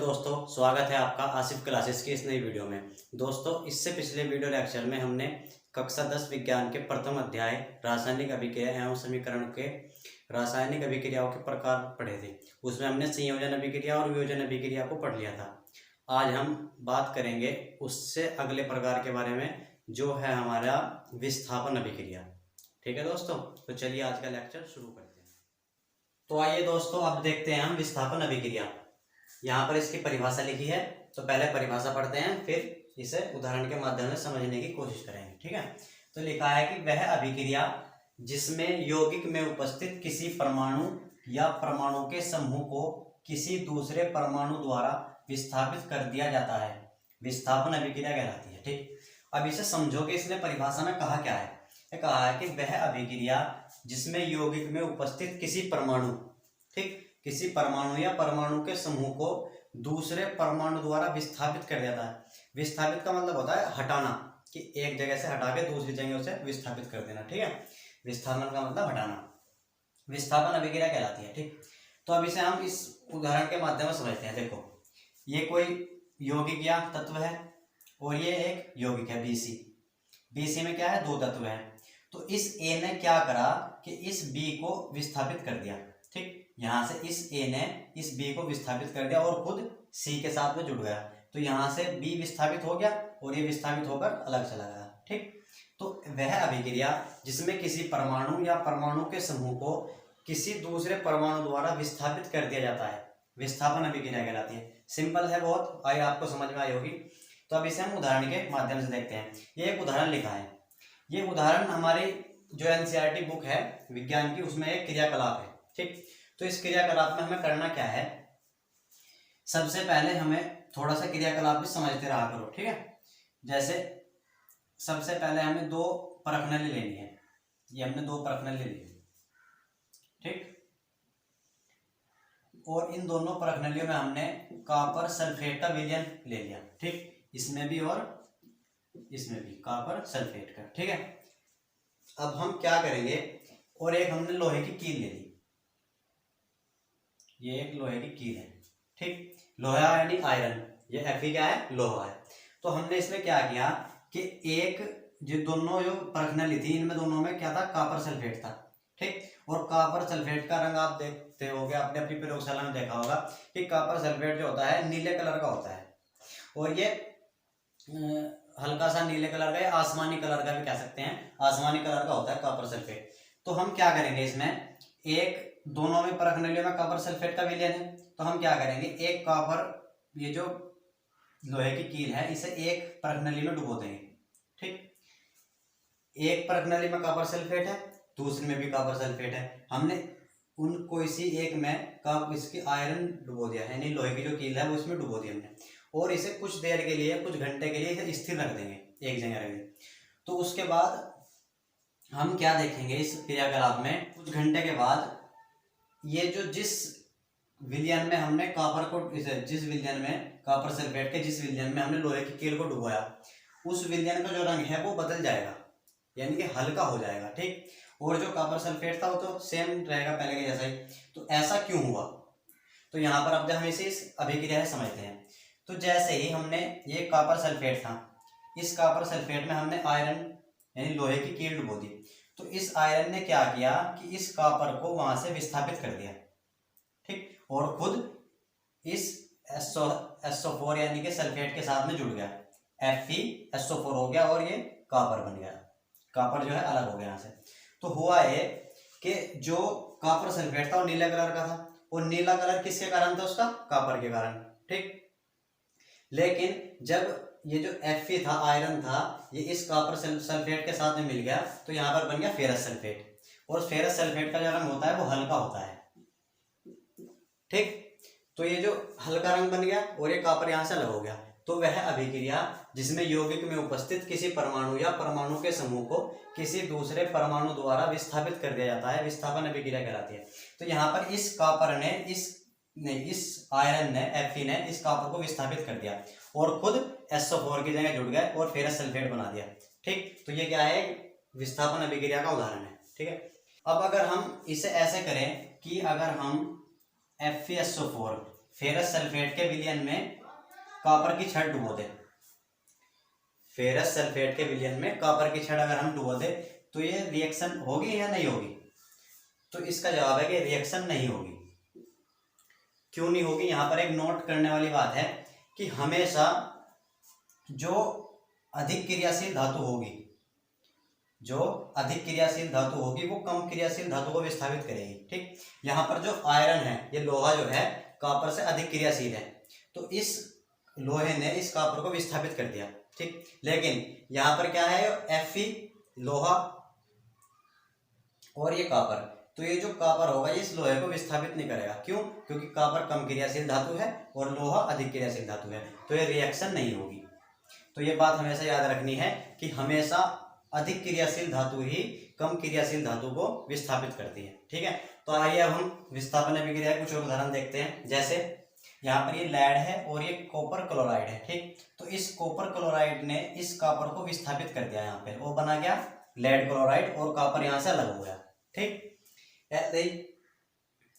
दोस्तों, स्वागत है आपका आसिफ क्लासेस की इस नई वीडियो में। दोस्तों, इससे पिछले वीडियो लेक्चर में हमने कक्षा 10 विज्ञान के प्रथम अध्याय रासायनिक अभिक्रिया एवं समीकरण के रासायनिक अभिक्रियाओं के प्रकार पढ़े थे। उसमें हमने संयोजन अभिक्रिया और वियोजन अभिक्रिया को पढ़ लिया था। आज हम बात करेंगे उससे अगले प्रकार के बारे में, जो है हमारा विस्थापन अभिक्रिया। ठीक है दोस्तों, तो चलिए आज का लेक्चर शुरू करते हैं। तो आइए दोस्तों, अब देखते हैं हम विस्थापन अभिक्रिया। यहाँ पर इसकी परिभाषा लिखी है, तो पहले परिभाषा पढ़ते हैं, फिर इसे उदाहरण के माध्यम से समझने की कोशिश करेंगे। ठीक है, तो लिखा है कि वह अभिक्रिया जिसमें यौगिक में उपस्थित किसी परमाणु या परमाणु के समूह को किसी दूसरे परमाणु द्वारा विस्थापित कर दिया जाता है, विस्थापन अभिक्रिया कहलाती है। ठीक, अब इसे समझो कि इसने परिभाषा में कहा क्या है। कहा है कि वह अभिक्रिया जिसमें यौगिक में उपस्थित किसी परमाणु, ठीक, किसी परमाणु या परमाणु के समूह को दूसरे परमाणु द्वारा विस्थापित कर देता है। विस्थापित का मतलब होता है हटाना, कि एक जगह से हटा के दूसरी जगह उसे विस्थापित कर देना। ठीक है, विस्थापन का मतलब हटाना, विस्थापन अभिक्रिया कहलाती है। ठीक, तो अब इसे हम इस उदाहरण के माध्यम से समझते हैं। देखो, ये कोई यौगिक या तत्व है और ये एक यौगिक है BC। BC में क्या है, दो तत्व है। तो इस A ने क्या करा कि इस B को विस्थापित कर दिया। ठीक, यहाँ से इस A ने इस B को विस्थापित कर दिया और खुद C के साथ में जुड़ गया। तो यहाँ से B विस्थापित हो गया और ये विस्थापित होकर अलग चला गया। ठीक, तो वह अभिक्रिया जिसमें किसी परमाणु या परमाणु के समूह को किसी दूसरे परमाणु द्वारा विस्थापित कर दिया जाता है, विस्थापन अभिक्रिया कहलाती है। सिंपल है बहुत, आई आपको समझ में आई होगी। तो अब इसे हम उदाहरण के माध्यम से देखते हैं। ये एक उदाहरण लिखा है। ये उदाहरण हमारी जो NCERT बुक है विज्ञान की, उसमें एक क्रियाकलाप है। ठीक, तो इस क्रियाकलाप में हमें करना क्या है, सबसे पहले हमें थोड़ा सा क्रियाकलाप भी समझते रहा करो। ठीक है, जैसे सबसे पहले हमें दो परखनली लेनी है। ये हमने दो परखनली ली। ठीक, और इन दोनों परखनलियों में हमने कॉपर सल्फेट का विलयन ले लिया। ठीक, इसमें भी और इसमें भी कॉपर सल्फेट का। ठीक है, अब हम क्या करेंगे, और एक हमने लोहे की कील ले ली। ये एक लोहे की कील है। ठीक, लोहा यानी आयरन, ये Fe क्या है, लोहा है। तो हमने इसमें क्या किया कि एक जो दोनों जो परखनली थी, इनमें दोनों में क्या था, कॉपर सल्फेट था। ठीक, और कॉपर सल्फेट का रंग आप देखते होगे, आपने अपनी प्रयोगशाला में देखा होगा कि कॉपर सल्फेट जो होता है नीले कलर का होता है, और ये हल्का सा नीले कलर का या आसमानी कलर का भी कह सकते हैं, आसमानी कलर का होता है कॉपर सल्फेट। तो हम क्या करेंगे, इसमें एक दोनों में परखनलियों में कॉपर सल्फेट का विलयन है। तो हम क्या करेंगे, एक कॉपर, ये जो लोहे की कील है, इसे एक परखनली में डुबो देंगे। ठीक, एक परखनली में कॉपर सल्फेट है, दूसरी में भी कॉपर सल्फेट है। हमने उन कोई सी एक में इसकी आयरन डुबो दिया, यानी लोहे की जो कील है वो इसमें डुबो दी हमने, और इसे कुछ देर के लिए, कुछ घंटे के लिए इसे स्थिर रख देंगे, एक जगह रख देंगे। तो उसके बाद हम क्या देखेंगे इस क्रियाकलाप में, कुछ घंटे के बाद ये जो जिस विलयन में हमने कॉपर को, जिस विलयन में कॉपर सल्फेट के जिस विलयन में हमने लोहे की कील को डुबोया, उस विलयन का जो रंग है वो बदल जाएगा, यानी कि हल्का हो जाएगा। ठीक, और जो कॉपर सल्फेट था वो तो सेम रहेगा पहले के जैसा ही। तो ऐसा क्यों हुआ, तो यहाँ पर अब जब हम इसे इस अभिक्रिया से समझते हैं, तो जैसे ही हमने ये कॉपर सल्फेट था, इस कॉपर सल्फेट में हमने आयरन यानी लोहे की कील डुबो दी। तो इस आयरन ने क्या किया कि इस कॉपर को वहां से विस्थापित कर दिया। ठीक, और खुद इस SO4 यानी कि सल्फेट के साथ में जुड़ गया, FeSO4 हो गया और ये कॉपर बन गया, कॉपर जो है अलग हो गया यहाँ से। तो हुआ ये कि जो कॉपर सल्फेट था वो नीले कलर का था, और नीला कलर किसके कारण था, उसका कॉपर के कारण। ठीक, लेकिन जब ये जो Fe था, आयरन था, ये इस कॉपर सल्फेट के साथ में मिल गया, तो यहाँ पर बन गया फेरस सल्फेट, और फेरस सल्फेट का जो रंग होता है वो हल्का होता है। ठीक, तो ये जो हल्का रंग बन गया और ये कॉपर यहाँ से अलग हो गया। तो वह अभिक्रिया जिसमें यौगिक में उपस्थित किसी परमाणु या परमाणु के समूह को किसी दूसरे परमाणु द्वारा विस्थापित कर दिया जाता है, विस्थापन अभिक्रिया कहलाती है। तो यहाँ पर इस कॉपर ने इस आयरन ने, Fe ने इस कॉपर को विस्थापित कर दिया और खुद SO4 की जगह जुड़ गए और फेरस सल्फेट बना दिया। ठीक, तो ये क्या है, विस्थापन अभिक्रिया का उदाहरण है। ठीक है, अब अगर हम इसे ऐसे करें कि अगर हम FeSO4 फेरस सल्फेट के विलयन में कॉपर की छड़ डुबो दे, फेरस सल्फेट के विलयन में कॉपर की छड़ अगर हम डुबो दे तो ये रिएक्शन होगी या नहीं होगी? तो इसका जवाब है कि रिएक्शन नहीं होगी। क्यों नहीं होगी? यहाँ पर एक नोट करने वाली बात है कि हमेशा जो अधिक क्रियाशील धातु होगी, जो अधिक क्रियाशील धातु होगी वो कम क्रियाशील धातु को विस्थापित करेगी। ठीक, यहाँ पर जो आयरन है, ये लोहा जो है कॉपर से अधिक क्रियाशील है, तो इस लोहे ने इस कॉपर को विस्थापित कर दिया। ठीक, लेकिन यहाँ पर क्या है, Fe लोहा और ये कॉपर, तो ये जो कॉपर होगा ये इस लोहे को विस्थापित नहीं करेगा। क्यों? क्योंकि कॉपर कम क्रियाशील धातु है और लोहा अधिक क्रियाशील धातु है, तो ये रिएक्शन नहीं होगी। तो ये बात हमेशा याद रखनी है कि हमेशा अधिक क्रियाशील धातु ही कम क्रियाशील धातु को विस्थापित करती है। ठीक है, तो आइए अब हम विस्थापन अभिक्रिया के कुछ उदाहरण देखते हैं। जैसे यहाँ पर ये लेड है और ये कॉपर क्लोराइड है। ठीक, तो इस कॉपर क्लोराइड ने इस कॉपर को विस्थापित कर दिया, यहाँ पे वो बना गया लेड क्लोराइड और कॉपर यहाँ से अलग हो गया। ठीक,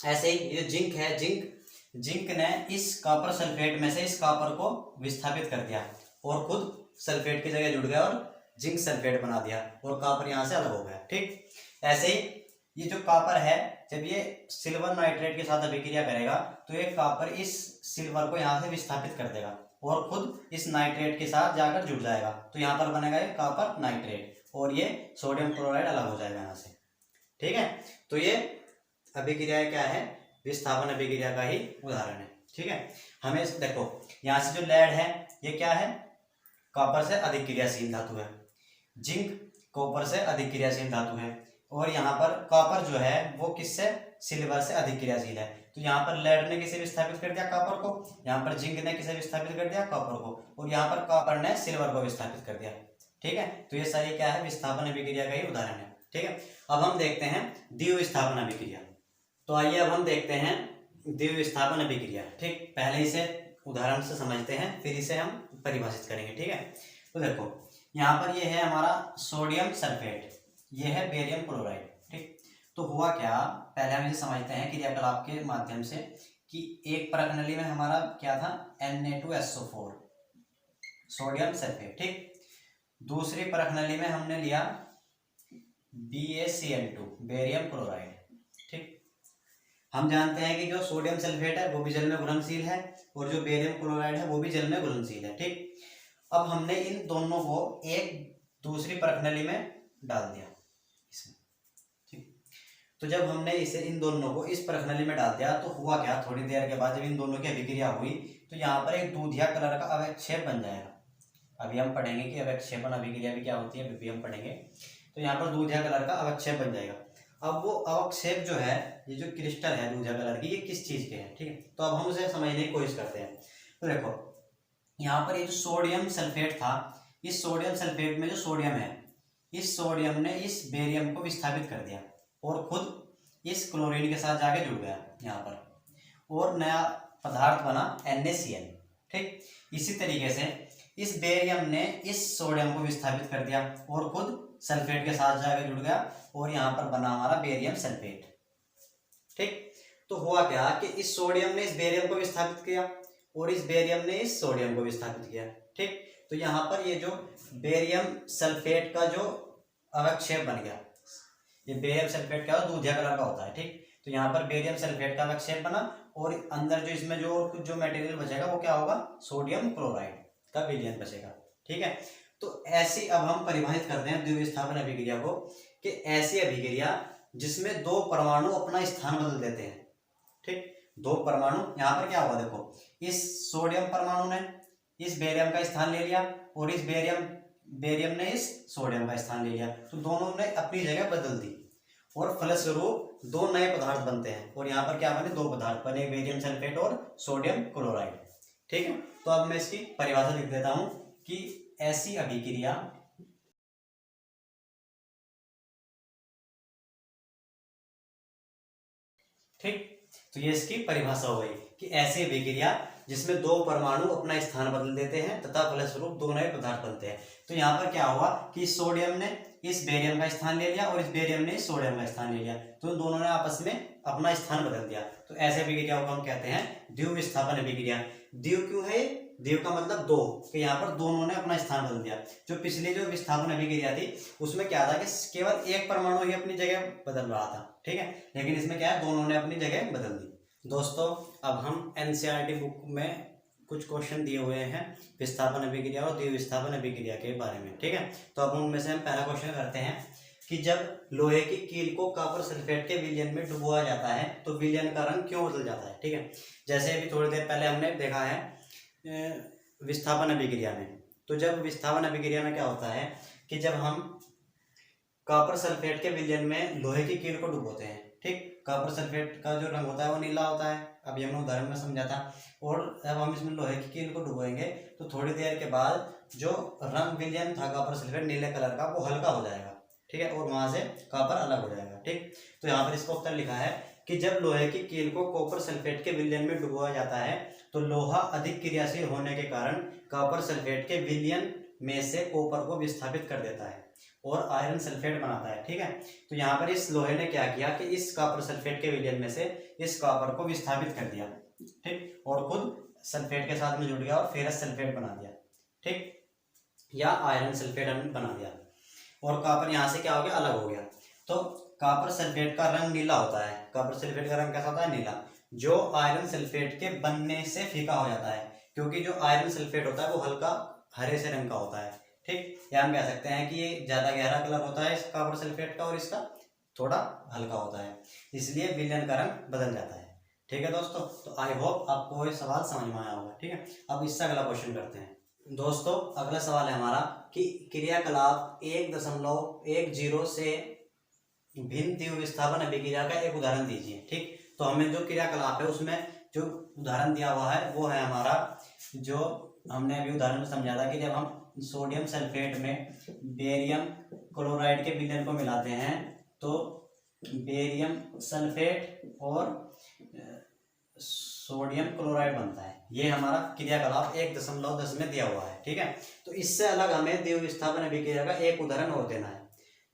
ऐसे ही ये जिंक है, जिंक ने इस कॉपर सल्फेट में से इस कॉपर को विस्थापित कर दिया और खुद सल्फेट की जगह जुड़ गया और जिंक सल्फेट बना दिया और कॉपर यहाँ से अलग हो गया। ठीक, ऐसे ही ये जो कॉपर है जब ये सिल्वर नाइट्रेट के साथ अभिक्रिया करेगा तो ये कॉपर इस सिल्वर को यहाँ से विस्थापित कर देगा और खुद इस नाइट्रेट के साथ जाकर जुड़ जाएगा, तो यहाँ पर बनेगा ये कॉपर नाइट्रेट और ये सोडियम क्लोराइड अलग हो जाएगा यहाँ से। ठीक है, तो ये अभिक्रिया क्या है, विस्थापन अभिक्रिया का ही उदाहरण है। ठीक है, हमें देखो यहाँ से जो लेड है ये क्या है, कॉपर से अधिक क्रियाशील धातु है, जिंक कॉपर से अधिक क्रियाशील धातु है और यहाँ पर कॉपर जो है वो किससे, सिल्वर से अधिक क्रियाशील है। तो यहाँ पर लेड ने किसे विस्थापित कर दिया, कॉपर को, यहाँ पर जिंक ने किसे विस्थापित कर दिया, कॉपर को, और यहाँ पर कॉपर ने सिल्वर को विस्थापित कर दिया। ठीक है, तो ये सारी क्या है, विस्थापन अभिक्रिया का ही उदाहरण है। ठीक है, अब हम देखते हैं द्विविस्थापन अभिक्रिया। तो आइए अब हम देखते हैं द्विविस्थापन अभिक्रिया। ठीक, पहले इसे उदाहरण से समझते हैं फिर इसे हम परिभाषित करेंगे। ठीक है, तो देखो यहाँ पर ये है हमारा सोडियम सल्फेट, ये है बेरियम क्लोराइड। ठीक, तो हुआ क्या, पहले हम इसे समझते हैं क्रियाकलाप के माध्यम से कि एक परखनली में हमारा क्या था, Na2SO4 सोडियम सल्फेट। ठीक, दूसरी परखनली में हमने लिया BaCl2 बेरियम क्लोराइड। ठीक, हम जानते हैं कि जो सोडियम सल्फेट है वो भी जल में घुलनशील है और जो बेरियम क्लोराइड है वो भी जल में घुलनशील है। ठीक, अब हमने इन दोनों को एक दूसरी परखनली में डाल दिया इसमें। ठीक, तो जब हमने इसे इन दोनों को इस परखनली में डाल दिया तो हुआ क्या, थोड़ी देर के बाद जब इन दोनों की अभिक्रिया हुई तो यहाँ पर एक दूधिया कलर का अवक्षेप बन जाएगा। अभी हम पढ़ेंगे कि अवक्षेपण अभिक्रिया भी क्या होती है, अभी हम पढ़ेंगे। तो यहाँ पर दूधिया कलर का अवक्षेप बन जाएगा। अब वो अवक्षेप जो है, ये जो क्रिस्टल है दूधिया कलर की, ये किस चीज के है। ठीक है, तो अब हम उसे समझने की कोशिश करते हैं। तो देखो यहाँ पर ये जो सोडियम सल्फेट था, इस सोडियम सल्फेट में जो सोडियम है, इस सोडियम ने इस बेरियम को विस्थापित कर दिया और खुद इस क्लोरीन के साथ जाके जुड़ गया यहाँ पर और नया पदार्थ बना NaCl। ठीक, इसी तरीके से इस बेरियम ने इस सोडियम को विस्थापित कर दिया और खुद सल्फेट के साथ जाके जुड़ गया और यहाँ पर बना हमारा बेरियम सल्फेट। ठीक, तो हुआ क्या कि इस सोडियम ने इस बेरियम को विस्थापित किया और इस बेरियम ने इस सोडियम को विस्थापित किया। ठीक, तो यहाँ पर ये जो बेरियम सल्फेट का जो अवक्षेप बन गया, ये बेरियम सल्फेट क्या दूधिया कलर का होता है। ठीक, तो यहाँ पर बेरियम सल्फेट का अवक्षेप बना और अंदर जो इसमें जो कुछ जो मटेरियल बचेगा वो क्या होगा, सोडियम क्लोराइड का विलयन बचेगा। ठीक है, तो ऐसी अब हम परिभाषित करते हैं द्विविस्थापन अभिक्रिया को कि ऐसी अभिक्रिया जिसमें दो परमाणु अपना स्थान बदल देते हैं। ठीक, दो परमाणु, यहाँ पर क्या होगा, देखो इस सोडियम परमाणु ने इस बेरियम का स्थान ले लिया और इस बेरियम ने इस सोडियम का स्थान ले लिया, तो दोनों ने अपनी जगह बदल दी और फलस्वरूप दो नए पदार्थ बनते हैं और यहाँ पर क्या बने, दो पदार्थ बने, बेरियम सल्फेट और सोडियम क्लोराइड। ठीक है, तो अब मैं इसकी परिभाषा लिख देता हूं कि ऐसी अभिक्रिया ठीक, तो तो ये इसकी परिभाषा हो गई कि ऐसी अभिक्रिया जिसमें दो परमाणु अपना स्थान बदल देते हैं तथा फलस्वरूप दो नए पदार्थ बनते हैं। तो यहाँ पर क्या हुआ कि सोडियम ने इस बेरियम का स्थान ले लिया और इस बेरियम ने इस सोडियम का स्थान ले लिया, तो दोनों ने आपस में अपना स्थान बदल दिया। तो ऐसे अभिक्रिया को हम कहते हैं द्विव विस्थापन अभिक्रिया। द्विव क्यों है? द्विव का मतलब दो, कि यहाँ पर दोनों ने अपना स्थान बदल दिया। जो पिछली जो विस्थापन अभिक्रिया थी उसमें क्या था कि केवल एक परमाणु ही अपनी जगह बदल रहा था, ठीक है, लेकिन इसमें क्या है, दोनों ने अपनी जगह बदल दी। दोस्तों अब हम एनसीईआरटी बुक में कुछ क्वेश्चन दिए हुए हैं विस्थापन अभिक्रिया और द्विव विस्थापन अभिक्रिया के बारे में, ठीक है। तो अब उनमें से हम पहला क्वेश्चन करते हैं कि जब लोहे की कील को कॉपर सल्फेट के विलयन में डुबोया जाता है तो विलयन का रंग क्यों बदल जाता है, ठीक है। जैसे अभी थोड़ी देर पहले हमने देखा है विस्थापन अभिक्रिया में, तो जब विस्थापन अभिक्रिया में क्या होता है कि जब हम कॉपर सल्फेट के विलयन में लोहे की कील को डुबोते हैं, ठीक, कॉपर सल्फेट का जो रंग होता है वो नीला होता है, अभी हमने उदाहरण में समझा था। और जब हम इसमें लोहे की कील को डुबोएंगे तो थोड़ी देर के बाद जो रंग विलयन था कॉपर सल्फेट नीले कलर का वो हल्का हो जाएगा, ठीक है, और वहां से कॉपर अलग हो जाएगा, ठीक। तो यहाँ पर इसका उत्तर लिखा है कि जब लोहे की कील को कॉपर सल्फेट के विलयन में डुबोया जाता है तो लोहा अधिक क्रियाशील होने के कारण कॉपर सल्फेट के विलयन में से कॉपर को विस्थापित कर देता है और आयरन सल्फेट बनाता है, ठीक है। तो यहाँ पर इस लोहे ने क्या किया कि इस कॉपर सल्फेट के विलयन में से इस कॉपर को विस्थापित कर दिया, ठीक, और खुद सल्फेट के साथ में जुड़ गया और फेरस सल्फेट बना दिया, ठीक, या आयरन सल्फेट बना दिया, और कॉपर यहाँ से क्या हो गया, अलग हो गया। तो कॉपर सल्फेट का रंग नीला होता है। कॉपर सल्फेट का रंग कैसा होता है, नीला, जो आयरन सल्फेट के बनने से फीका हो जाता है, क्योंकि जो आयरन सल्फेट होता है वो हल्का हरे से रंग का होता है, ठीक। या हम कह सकते हैं कि ये ज्यादा गहरा कलर होता है इस कॉपर सल्फेट का और इसका थोड़ा हल्का होता है, इसलिए विलयन का रंग बदल जाता है, ठीक है दोस्तों। तो आई होप आपको ये सवाल समझ में आया होगा, ठीक है। अब इससे अगला क्वेश्चन करते हैं दोस्तों। अगला सवाल है हमारा कि क्रियाकलाप 1.10 से भिन्न द्विव विस्थापन अभिक्रिया का एक उदाहरण दीजिए, ठीक। तो हमें जो क्रियाकलाप है उसमें जो उदाहरण दिया हुआ है वो है हमारा, जो हमने अभी उदाहरण में समझा था कि जब हम सोडियम सल्फेट में बेरियम क्लोराइड के विलयन को मिलाते हैं तो बेरियम सल्फेट और सोडियम क्लोराइड बनता है। ये हमारा क्रियाकलाप 1.10 में दिया हुआ है, ठीक है। तो इससे अलग हमें द्विव विस्थापन अभिक्रिया का एक उदाहरण और देना है,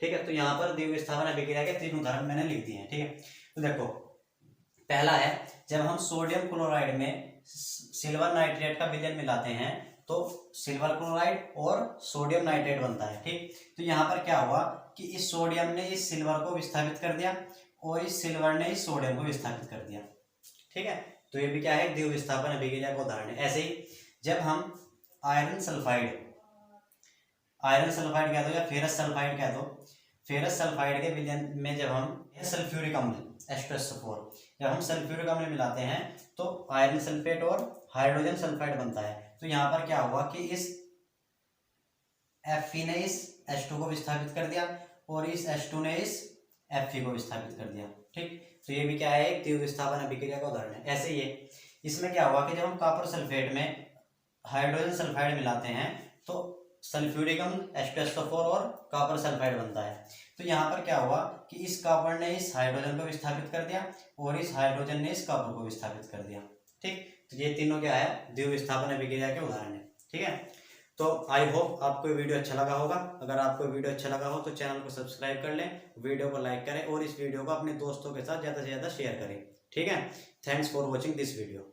ठीक है। तो यहाँ पर द्विव विस्थापन अभिक्रिया के 3 उदाहरण मैंने लिख दिए हैं, ठीक है। तो देखो पहला है जब हम सोडियम क्लोराइड में सिल्वर नाइट्रेट का विलयन मिलाते हैं तो सिल्वर क्लोराइड और सोडियम नाइट्रेट बनता है, ठीक। तो यहाँ पर क्या हुआ कि इस सोडियम ने इस सिल्वर को विस्थापित कर दिया और इस सिल्वर ने इस सोडियम को विस्थापित कर दिया, ठीक है। तो ये भी क्या है, द्विव विस्थापन अभिक्रिया का उदाहरण है। ऐसे ही जब हम आयरन सल्फाइड कह दो या फेरस सल्फाइड कह दो, फेरस सल्फाइड के विलयन में जब हम सल्फ्यूरिक अम्ल H2SO4 जब हम सल्फ्यूरिक अम्ल मिलाते हैं तो आयरन सल्फेट और हाइड्रोजन सल्फाइड बनता है। तो यहाँ पर क्या हुआ कि इस Fe ने इस H2 को विस्थापित कर दिया और इस H2 ने इस Fe को विस्थापित कर दिया, ठीक। तो ये भी क्या है, एक द्विव विस्थापन अभिक्रिया का उदाहरण है। ऐसे ही इसमें क्या हुआ कि जब हम कॉपर सल्फेट में हाइड्रोजन सल्फाइड मिलाते हैं तो सल्फ्यूरिक अम्ल H2SO4 और कॉपर सल्फाइड बनता है। तो यहाँ पर क्या हुआ कि इस कॉपर ने इस हाइड्रोजन को विस्थापित कर दिया और इस हाइड्रोजन ने इस कॉपर को विस्थापित कर दिया, ठीक। तो ये तीनों क्या है, द्विव विस्थापन अभिक्रिया के उदाहरण है, ठीक है। तो आई होप आपको ये वीडियो अच्छा लगा होगा। अगर आपको वीडियो अच्छा लगा हो तो चैनल को सब्सक्राइब कर लें, वीडियो को लाइक करें और इस वीडियो को अपने दोस्तों के साथ ज़्यादा से ज़्यादा शेयर करें, ठीक है। Thanks for watching this video.